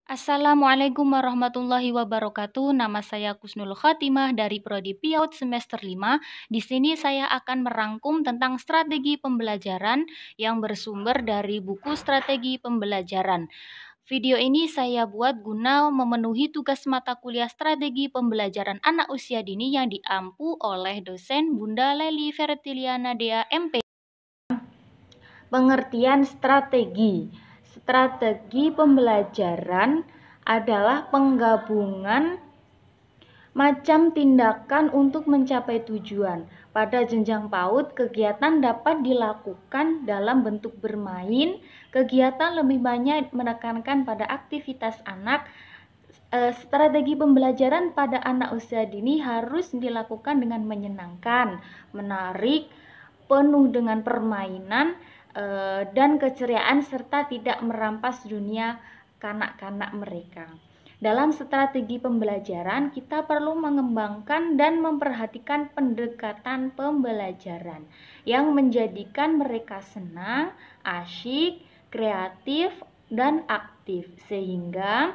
Assalamualaikum warahmatullahi wabarakatuh. Nama saya Kusnul Khatimah dari Prodi PIAUD semester 5. Di sini saya akan merangkum tentang strategi pembelajaran yang bersumber dari buku Strategi Pembelajaran. Video ini saya buat guna memenuhi tugas mata kuliah Strategi Pembelajaran Anak Usia Dini yang diampu oleh dosen Bunda Leli Fertiliana Dea MP. Pengertian strategi. Strategi pembelajaran adalah penggabungan macam tindakan untuk mencapai tujuan. Pada jenjang PAUD, kegiatan dapat dilakukan dalam bentuk bermain. Kegiatan lebih banyak menekankan pada aktivitas anak. Strategi pembelajaran pada anak usia dini harus dilakukan dengan menyenangkan, menarik, penuh dengan permainan, dan keceriaan serta tidak merampas dunia kanak-kanak mereka. Dalam strategi pembelajaran, kita perlu mengembangkan dan memperhatikan pendekatan pembelajaran yang menjadikan mereka senang, asyik, kreatif, dan aktif sehingga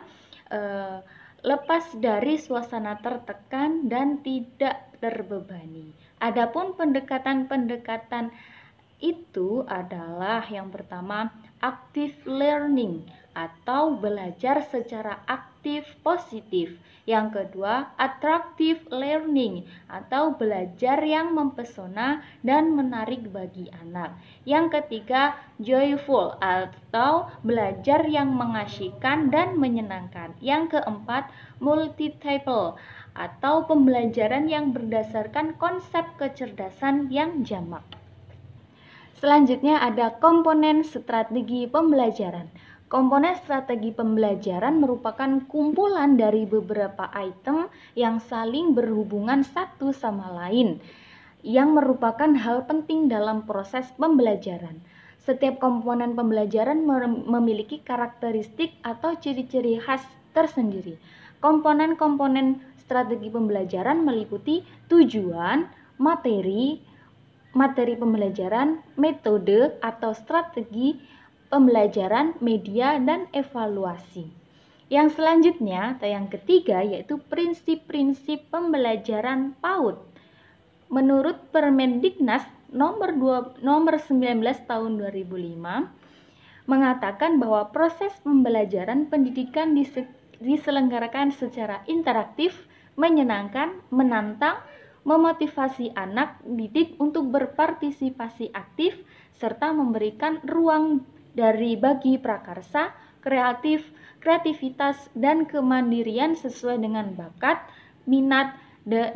lepas dari suasana tertekan dan tidak terbebani. Adapun pendekatan-pendekatan itu adalah yang pertama active learning atau belajar secara aktif positif. Yang kedua attractive learning atau belajar yang mempesona dan menarik bagi anak. Yang ketiga joyful atau belajar yang mengasyikkan dan menyenangkan. Yang keempat multi-typal atau pembelajaran yang berdasarkan konsep kecerdasan yang jamak. Selanjutnya ada komponen strategi pembelajaran. Komponen strategi pembelajaran merupakan kumpulan dari beberapa item yang saling berhubungan satu sama lain, yang merupakan hal penting dalam proses pembelajaran. Setiap komponen pembelajaran memiliki karakteristik atau ciri-ciri khas tersendiri. Komponen-komponen strategi pembelajaran meliputi tujuan, materi pembelajaran, metode atau strategi pembelajaran, media, dan evaluasi. Yang selanjutnya, atau yang ketiga, yaitu prinsip-prinsip pembelajaran PAUD. Menurut Permendiknas nomor 19 tahun 2005 mengatakan bahwa proses pembelajaran pendidikan diselenggarakan secara interaktif, menyenangkan, menantang, memotivasi anak didik untuk berpartisipasi aktif, serta memberikan ruang bagi prakarsa, kreativitas, dan kemandirian sesuai dengan bakat, minat,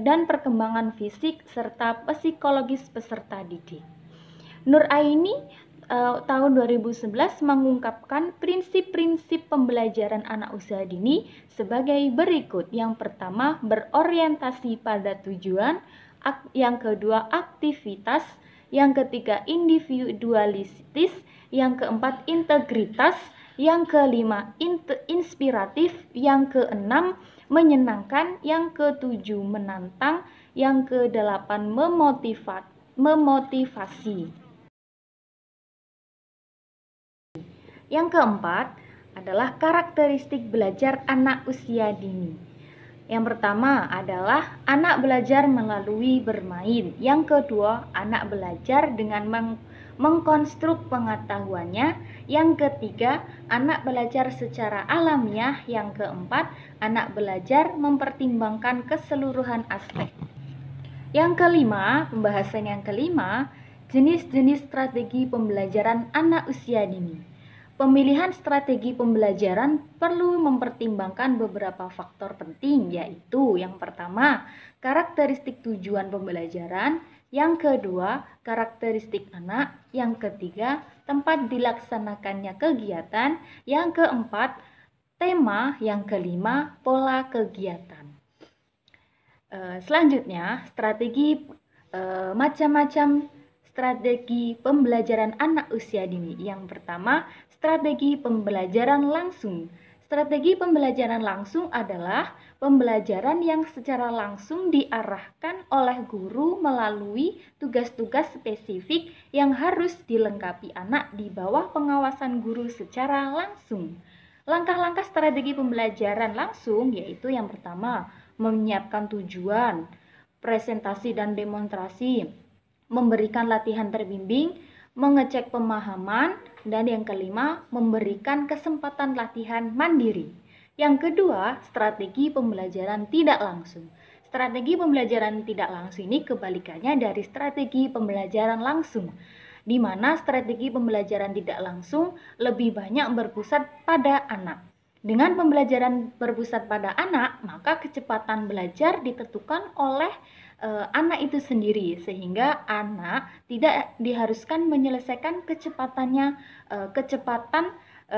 dan perkembangan fisik serta psikologis peserta didik. Nur Aini tahun 2011 mengungkapkan prinsip-prinsip pembelajaran anak usia dini sebagai berikut. Yang pertama, berorientasi pada tujuan. Yang kedua, aktivitas. Yang ketiga, individualistis. Yang keempat, integritas. Yang kelima, inspiratif. Yang keenam, menyenangkan. Yang ketujuh, menantang. Yang kedelapan, memotivasi. Yang keempat adalah karakteristik belajar anak usia dini. Yang pertama adalah anak belajar melalui bermain. Yang kedua, anak belajar dengan mengkonstruk pengetahuannya. Yang ketiga, anak belajar secara alamiah. Yang keempat, anak belajar mempertimbangkan keseluruhan aspek. Yang kelima, pembahasan yang kelima, jenis-jenis strategi pembelajaran anak usia dini. Pemilihan strategi pembelajaran perlu mempertimbangkan beberapa faktor penting, yaitu yang pertama, karakteristik tujuan pembelajaran, yang kedua, karakteristik anak, yang ketiga, tempat dilaksanakannya kegiatan, yang keempat, tema, yang kelima, pola kegiatan. Selanjutnya, macam-macam strategi pembelajaran anak usia dini. Yang pertama, strategi pembelajaran langsung. Strategi pembelajaran langsung adalah pembelajaran yang secara langsung diarahkan oleh guru melalui tugas-tugas spesifik yang harus dilengkapi anak di bawah pengawasan guru secara langsung. Langkah-langkah strategi pembelajaran langsung yaitu yang pertama, menyiapkan tujuan, presentasi dan demonstrasi, memberikan latihan terbimbing, mengecek pemahaman, dan yang kelima, memberikan kesempatan latihan mandiri. Yang kedua, strategi pembelajaran tidak langsung. Strategi pembelajaran tidak langsung ini kebalikannya dari strategi pembelajaran langsung, di mana strategi pembelajaran tidak langsung lebih banyak berpusat pada anak. Dengan pembelajaran berpusat pada anak, maka kecepatan belajar ditentukan oleh anak itu sendiri, sehingga anak tidak diharuskan menyelesaikan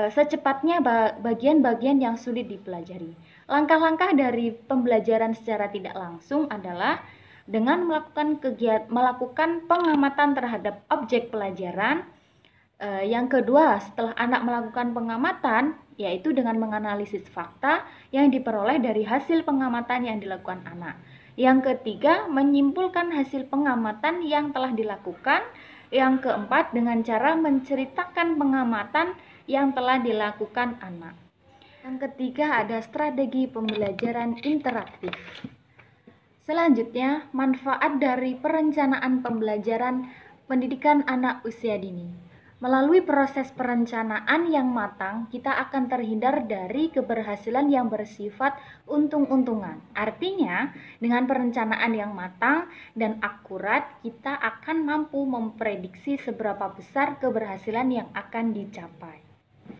secepatnya bagian-bagian yang sulit dipelajari. Langkah-langkah dari pembelajaran secara tidak langsung adalah dengan melakukan pengamatan terhadap objek pelajaran. Yang kedua, setelah anak melakukan pengamatan, yaitu dengan menganalisis fakta yang diperoleh dari hasil pengamatan yang dilakukan anak. Yang ketiga, menyimpulkan hasil pengamatan yang telah dilakukan. Yang keempat, dengan cara menceritakan pengamatan yang telah dilakukan anak. Yang ketiga, ada strategi pembelajaran interaktif. Selanjutnya, manfaat dari perencanaan pembelajaran pendidikan anak usia dini. Melalui proses perencanaan yang matang, kita akan terhindar dari keberhasilan yang bersifat untung-untungan. Artinya, dengan perencanaan yang matang dan akurat, kita akan mampu memprediksi seberapa besar keberhasilan yang akan dicapai.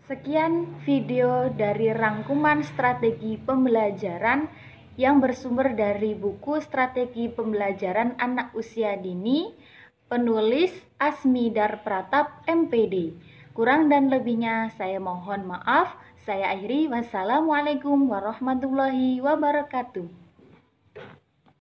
Sekian video dari rangkuman strategi pembelajaran yang bersumber dari buku Strategi Pembelajaran Anak Usia Dini, penulis Asmidar Pratap, MPD. Kurang dan lebihnya saya mohon maaf. Saya akhiri. Wassalamualaikum warahmatullahi wabarakatuh.